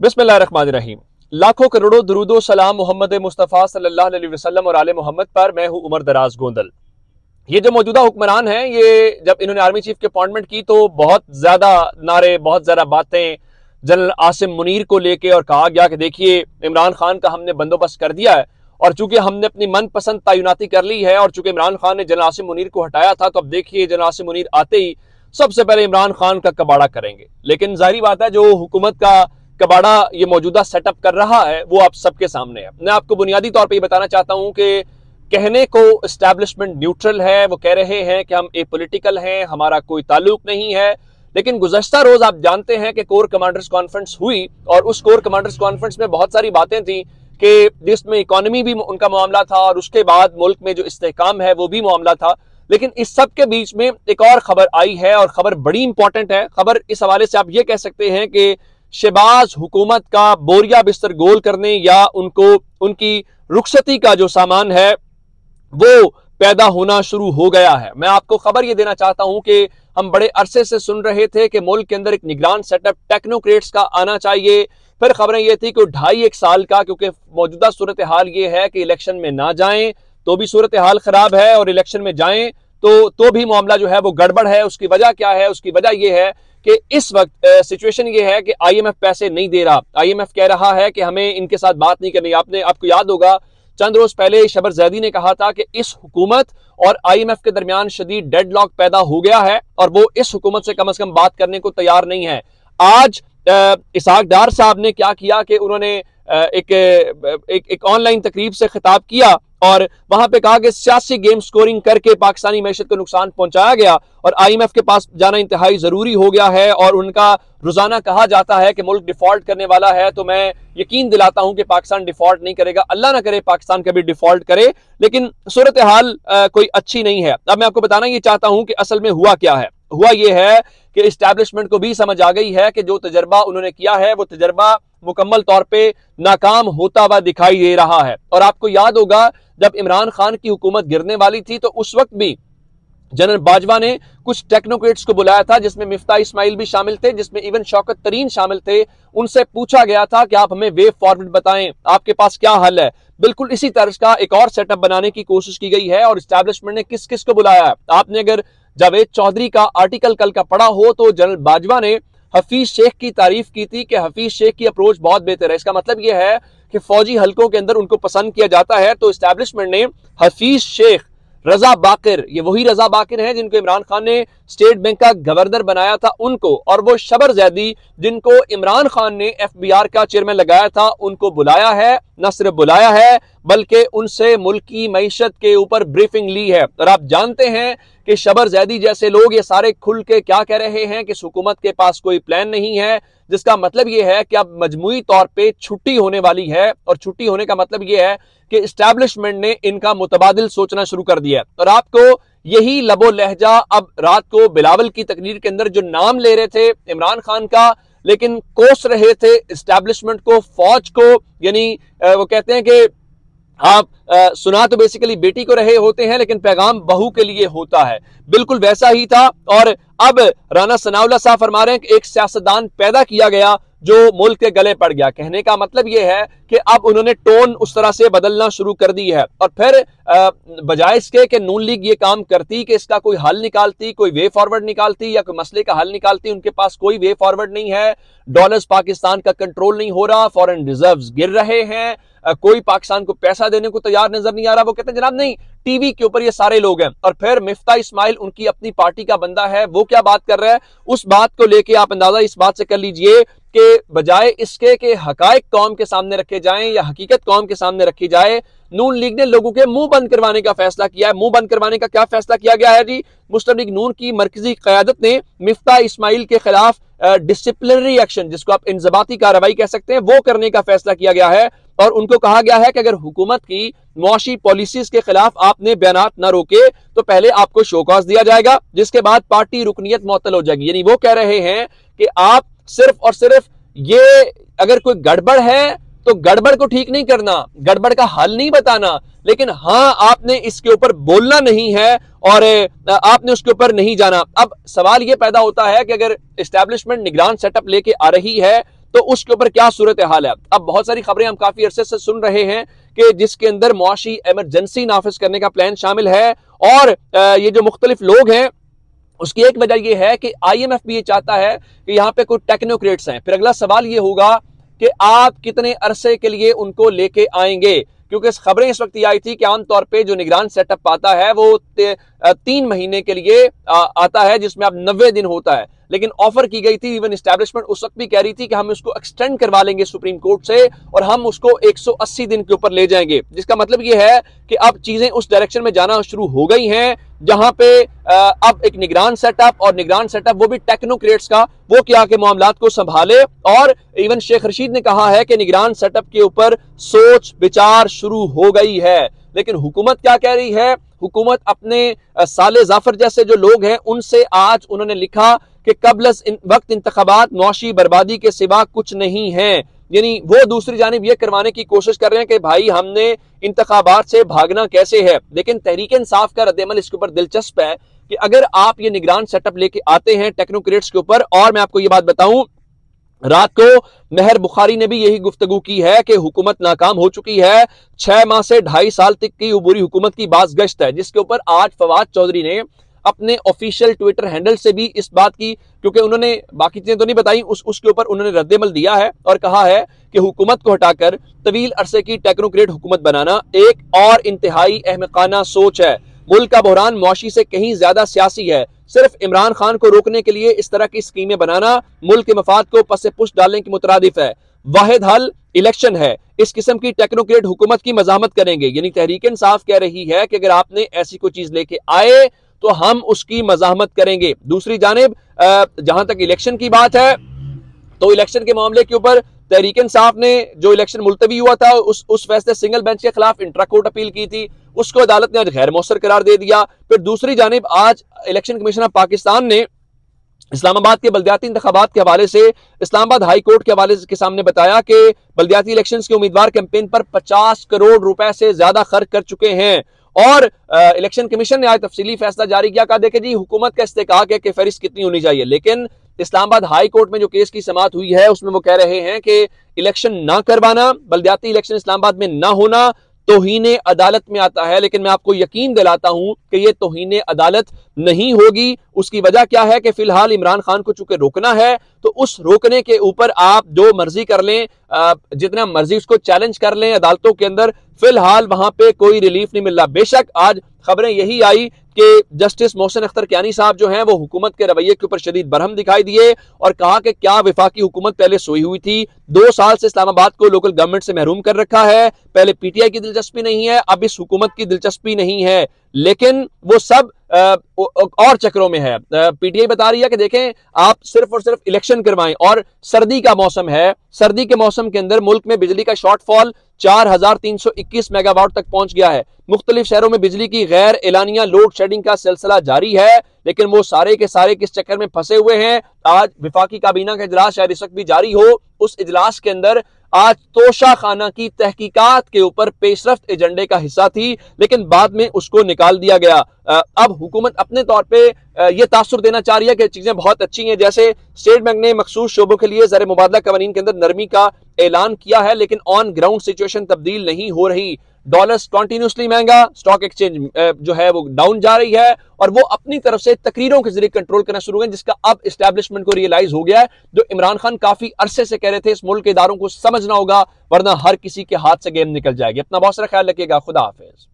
बिस्मिल्लाहिर्रहमानिर्रहीम। लाखों करोड़ों दुरूदो सलाम मोहम्मद मुस्तफ़ा सल्लल्लाहु अलैहि वसल्लम और आले मोहम्मद पर। मैं हूं उमर दराज गोंदल। ये जो मौजूदा हुक्मरान हैं, ये जब इन्होंने आर्मी चीफ की अपॉइंटमेंट की तो बहुत ज्यादा नारे, बहुत ज्यादा बातें जनरल आसिम मुनीर को लेके और कहा गया कि देखिए इमरान खान का हमने बंदोबस्त कर दिया है और चूंकि हमने अपनी मनपसंद तैनाती कर ली है और चूंकि इमरान खान ने जनरल आसिम मुनीर को हटाया था, तो अब देखिए जनरल आसिम मुनीर आते ही सबसे पहले इमरान खान का कबाड़ा करेंगे। लेकिन जाहिर बात है, जो हुकूमत का कबाड़ा ये मौजूदा सेटअप कर रहा है वो आप सबके सामने है। मैं आपको बुनियादी तौर पर ये बताना चाहता हूं कि कहने को एस्टैब्लिशमेंट न्यूट्रल है, वो कह रहे हैं कि हम एपॉलिटिकल हैं, हमारा कोई ताल्लुक नहीं है। लेकिन गुज़श्ता रोज आप जानते हैं कि कोर कमांडर्स कॉन्फ्रेंस हुई और उस कोर कमांडर्स कॉन्फ्रेंस में बहुत सारी बातें थी कि जिसमें इकोनॉमी भी उनका मामला था और उसके बाद मुल्क में जो इस्तेहकाम है वो भी मामला था। लेकिन इस सब के बीच में एक और खबर आई है और खबर बड़ी इंपॉर्टेंट है। खबर इस हवाले से आप ये कह सकते हैं कि शहबाज हुकूमत का बोरिया बिस्तर गोल करने या उनको उनकी रुखसती का जो सामान है वो पैदा होना शुरू हो गया है। मैं आपको खबर ये देना चाहता हूं कि हम बड़े अरसे से सुन रहे थे कि मुल्क के अंदर एक निगरान सेटअप टेक्नोक्रेट्स का आना चाहिए। फिर खबरें ये थी कि 2.5-1 साल का, क्योंकि मौजूदा सूरत हाल ये है कि इलेक्शन में ना जाएं तो भी सूरत हाल खराब है और इलेक्शन में जाएं तो भी मामला जो है वो गड़बड़ है। उसकी वजह क्या है? उसकी वजह यह है कि इस वक्त सिचुएशन ये है कि IMF पैसे नहीं दे रहा। IMF कह रहा है कि हमें इनके साथ बात नहीं करनी। आपको याद होगा चंद रोज पहले शबर जैदी ने कहा था कि इस हुकूमत और IMF के दरमियान शदीद डेडलॉक पैदा हो गया है और वो इस हुकूमत से कम बात करने को तैयार नहीं है। आज इसहाक डार साहब ने क्या किया कि उन्होंने एक ऑनलाइन तकरीब से खिताब किया और वहां पे कहा कि सियासी गेम स्कोरिंग करके पाकिस्तानी मैशत को नुकसान पहुंचाया गया और IMF के पास जाना इंतहाई जरूरी हो गया है और उनका रोजाना कहा जाता है कि मुल्क डिफॉल्ट करने वाला है। तो मैं यकीन दिलाता हूं कि पाकिस्तान डिफॉल्ट नहीं करेगा। अल्लाह ना करे पाकिस्तान कभी डिफॉल्ट करे, लेकिन सूरत हाल कोई अच्छी नहीं है। अब मैं आपको बताना ये चाहता हूं कि असल में हुआ क्या है। हुआ ये है कि इस्टेब्लिशमेंट को भी समझ आ गई है कि जो तजर्बा उन्होंने किया है वो तजर्बा मुकम्मल तौर पे नाकाम होता हुआ दिखाई दे रहा है। और आपको याद होगा जब इमरान खान की हुकूमत गिरने वाली थी तो उस वक्त भी जनरल बाजवा ने कुछ टेक्नोक्रेट्स को बुलाया था, जिसमें मिफ्ता इस्माइल भी शामिल थे, जिसमें इवन शौकत तरीन शामिल थे। उनसे पूछा गया था कि आप हमें वे फॉरवर्ड बताएं, आपके पास क्या हल है। बिल्कुल इसी तरह का एक और सेटअप बनाने की कोशिश की गई है और एस्टैब्लिशमेंट ने किस किस को बुलाया है। आपने अगर जावेद चौधरी का आर्टिकल कल का पढ़ा हो तो जनरल बाजवा ने हफीज शेख की तारीफ की थी कि हफीज शेख की अप्रोच बहुत बेहतर है। इसका मतलब यह है कि फौजी हलकों के अंदर उनको पसंद किया जाता है। तो एस्टैब्लिशमेंट ने हफीज शेख, रजा बाकिर, ये वही रजा बाकिर हैं जिनको इमरान खान ने स्टेट बैंक का गवर्नर बनाया था उनको, और वो शबर जैदी जिनको इमरान खान ने FBR का चेयरमैन लगाया था उनको बुलाया है। न सिर्फ बुलाया है बल्कि उनसे मुल्क की मईशत के ऊपर ब्रीफिंग ली है। और आप जानते हैं कि शबर जैदी जैसे लोग ये सारे खुल के क्या कह रहे हैं कि हुकूमत के पास कोई प्लान नहीं है, जिसका मतलब ये है कि अब मजमूई तौर पे छुट्टी होने वाली है। और छुट्टी होने का मतलब ये है कि एस्टैब्लिशमेंट ने इनका मुतबादिल सोचना शुरू कर दिया। और आपको यही लबो लहजा अब रात को बिलावल की तकरीर के अंदर जो नाम ले रहे थे इमरान खान का, लेकिन कोस रहे थे एस्टैब्लिशमेंट को, फौज को, यानी वो कहते हैं कि आप सुना तो बेसिकली बेटी को रहे होते हैं लेकिन पैगाम बहू के लिए होता है। बिल्कुल वैसा ही था। और अब राना सनाउल्लाह साहब फरमा रहे हैं कि एक सियासतदान पैदा किया गया जो मुल्क के गले पड़ गया। कहने का मतलब यह है कि अब उन्होंने टोन उस तरह से बदलना शुरू कर दी है। और फिर बजाय इसके कि नून लीग ये काम करती कि इसका कोई हल निकालती, कोई वे फॉरवर्ड निकालती या कोई मसले का हल निकालती, उनके पास कोई वे फॉरवर्ड नहीं है। डॉलर्स पाकिस्तान का कंट्रोल नहीं हो रहा, फॉरेन रिजर्व्स गिर रहे हैं, कोई पाकिस्तान को पैसा देने को तैयार नजर नहीं आ रहा। वो कहते हैं जनाब नहीं, टीवी के ऊपर ये सारे लोग हैं। और फिर मिफ्ता इस्माइल उनकी अपनी पार्टी का बंदा है, वो क्या बात कर रहा है, उस बात को लेके आप अंदाजा इस बात से कर लीजिए कि बजाय इसके कि हकायक कौम के सामने रखे जाएं या हकीकत कौम के सामने रखी जाए, नून लीग ने लोगों के मुंह बंद करवाने का फैसला किया है। मुंह बंद करवाने का क्या फैसला किया गया है जी? मुस्लिम लीग नून की मरकजी क़यादत ने मिफ्ता इस्माइल के खिलाफ डिसिप्लिनरी एक्शन, जिसको आप इंजबाती कार्रवाई कह सकते हैं, वो करने का फैसला किया गया है। और उनको कहा गया है कि अगर हुकूमत की मुआशी पॉलिसीज के खिलाफ आपने बयानात न रोके तो पहले आपको शोकॉज दिया जाएगा, जिसके बाद पार्टी रुकनियत मुअत्तल हो जाएगी। यानी वो कह रहे हैं कि आप सिर्फ और सिर्फ ये अगर कोई गड़बड़ है तो गड़बड़ को ठीक नहीं करना, गड़बड़ का हल नहीं बताना, लेकिन हाँ आपने इसके ऊपर बोलना नहीं है और आपने उसके ऊपर नहीं जाना। अब सवाल यह पैदा होता है कि अगर एस्टैब्लिशमेंट निगरान सेटअप लेके आ रही है तो उसके ऊपर क्या सूरत हाल है। अब बहुत सारी खबरें हम काफी अरसे से सुन रहे हैं कि जिसके अंदर मुआशी इमरजेंसी नाफिज करने का प्लान शामिल है, और ये जो मुख्तलिफ लोग हैं उसकी एक वजह यह है कि IMF भी ये चाहता है कि यहां पे कुछ टेक्नोक्रेट्स हैं। फिर अगला सवाल ये होगा कि आप कितने अरसे के लिए उनको लेके आएंगे, क्योंकि खबरें इस वक्त ये आई थी कि आमतौर पे जो निगरान सेटअप आता है वो 3 महीने के लिए आता है, जिसमें अब 90 दिन होता है। लेकिन ऑफर की गई थी, इवन एस्टैब्लिशमेंट उस वक्त भी कह रही थी कि हम इसको एक्सटेंड करवा लेंगे सुप्रीम कोर्ट से और हम उसको 180 दिन के ऊपर ले जाएंगे, जिसका मतलब ये है कि अब चीजें उस डायरेक्शन में जाना शुरू हो गई हैं जहां पे अब एक निगरान सेटअप, और निगरान सेटअप वो भी टेक्नोक्रेट्स का, वो क्या के मामलात को संभाले। और इवन शेख रशीद ने कहा है कि निगरान सेटअप के ऊपर सोच विचार शुरू हो गई है। लेकिन हुकूमत क्या कह रही है? हुकूमत अपने साले जाफर जैसे जो लोग हैं उनसे आज उन्होंने लिखा कि कबल वक्त इंतखाबात मुआशी बर्बादी के सिवा कुछ नहीं है। यानी वो दूसरी जानिब ये करवाने की कोशिश कर रहे हैं कि भाई हमने इंतखाबात से भागना कैसे है। लेकिन तहरीक इंसाफ का रद्द-ए-अमल इसके ऊपर दिलचस्प है कि अगर आप ये निगरान सेटअप लेके आते हैं टेक्नोक्रेट्स के ऊपर, और मैं आपको ये बात बताऊं, रात को महर बुखारी ने भी यही गुफ्तगू की है कि हुकूमत नाकाम हो चुकी है। 6 माह से 2.5 साल तक की उबूरी हुकूमत की बाज़गश्त है, जिसके ऊपर आज फवाद चौधरी ने अपने ऑफिशियल ट्विटर हैंडल से भी इस बात की, क्योंकि उन्होंने बाकी चीजें तो नहीं बताई, उसके ऊपर उन्होंने रद्द-ए-अमल दिया है और कहा है कि हुकूमत को हटाकर तवील अरसे की टेक्नोक्रेट हुकूमत बनाना एक और इंतहाई अहमकाना सोच है। मुल्क का बहरान मुआशी से कहीं ज्यादा सियासी है। सिर्फ इमरान खान को रोकने के लिए इस तरह की स्कीमें बनाना मुल्क के मफाद को पसे पुश डालने के मुतरादिफ है। वाहिद हल इलेक्शन है। इस किस्म की टेक्नोक्रेट हुकूमत की मजामत करेंगे। यानी तहरीक इंसाफ कह रही है कि अगर आपने ऐसी कोई चीज लेके आए तो हम उसकी मजामत करेंगे। दूसरी जानिब जहां तक इलेक्शन की बात है, तो इलेक्शन के मामले के ऊपर तहरीक इंसाफ ने जो इलेक्शन मुलतवी हुआ था उस फैसले सिंगल बेंच के खिलाफ इंट्रा कोर्ट अपील की थी, उसको अदालत ने आज गैर मौसर करार दे दिया। फिर दूसरी जानिब आज इलेक्शन कमीशन ऑफ पाकिस्तान ने इस्लामाबाद के बल्दियाती इंतखाबात के हवाले से इस्लामाबाद हाई कोर्ट के हवाले के सामने बताया कि बल्दियाती इलेक्शंस के उम्मीदवार कैंपेन पर 50 करोड़ रुपए से ज्यादा खर्च कर चुके हैं। और इलेक्शन कमीशन ने आज तफसीली फैसला जारी किया। कहा देखे जी हुकूमत का इस्तेकाक है कि फहरिस्त कितनी होनी चाहिए, लेकिन इस्लामाबाद हाई कोर्ट में जो केस की समाअत हुई है उसमें वो कह रहे हैं कि इलेक्शन ना करवाना, बल्दियाती इलेक्शन इस्लामाबाद में ना होना तौहीने अदालत में आता है। लेकिन मैं आपको यकीन दिलाता हूं कि यह तौहीने अदालत नहीं होगी। उसकी वजह क्या है कि फिलहाल इमरान खान को चूंकि रोकना है, तो उस रोकने के ऊपर आप जो मर्जी कर लें, जितना मर्जी उसको चैलेंज कर लें अदालतों के अंदर, फिलहाल वहां पे कोई रिलीफ नहीं मिल रहा। बेशक आज खबरें यही आई कि जस्टिस मोहसिन अख्तर कियानी साहब जो हैं वो हुकूमत के रवैये के ऊपर शदीद बरहम दिखाई दिए और कहा कि क्या वफाकी हुकूमत पहले सोई हुई थी, 2 साल से इस्लामाबाद को लोकल गवर्नमेंट से महरूम कर रखा है। पहले PTI की दिलचस्पी नहीं है, अब इस हुकूमत की दिलचस्पी नहीं है, लेकिन वो सब और चक्रों में है। PTI बता रही है कि देखें आप सिर्फ और सिर्फ इलेक्शन करवाएं, और सर्दी का मौसम है, सर्दी के मौसम के अंदर मुल्क में बिजली का शॉर्टफॉल 4321 मेगावाट तक पहुंच गया है। मुख्तलिफ शहरों में बिजली की गैर एलानिया लोड शेडिंग का सिलसिला जारी है, लेकिन वो सारे के सारे किस चक्कर में फंसे हुए हैं। आज विफाकी काबीना का इजलास शायद इस वक्त भी जारी हो, उस इजलास के अंदर आज तोशा खाना की तहकीकात के ऊपर पेशरफ्त एजेंडे का हिस्सा थी, लेकिन बाद में उसको निकाल दिया गया। अब हुकूमत अपने तौर पे ये तासुर देना चाह रही है कि चीजें बहुत अच्छी हैं। जैसे स्टेट बैंक ने मखसूस शोबों के लिए ज़र मुबादला कवानीन के अंदर नरमी का ऐलान किया है, लेकिन ऑन ग्राउंड सिचुएशन तब्दील नहीं हो रही। डॉलर्स कंटिन्यूसली महंगा, स्टॉक एक्सचेंज जो है वो डाउन जा रही है, और वो अपनी तरफ से तकरीरों के जरिए कंट्रोल करना शुरू हुए, जिसका अब एस्टैब्लिशमेंट को रियलाइज हो गया है। जो इमरान खान काफी अरसे से कह रहे थे इस मुल्क के इदारों को समझना होगा, वरना हर किसी के हाथ से गेम निकल जाएगी। अपना बहुत सारा ख्याल रखिएगा। खुदा हाफिज।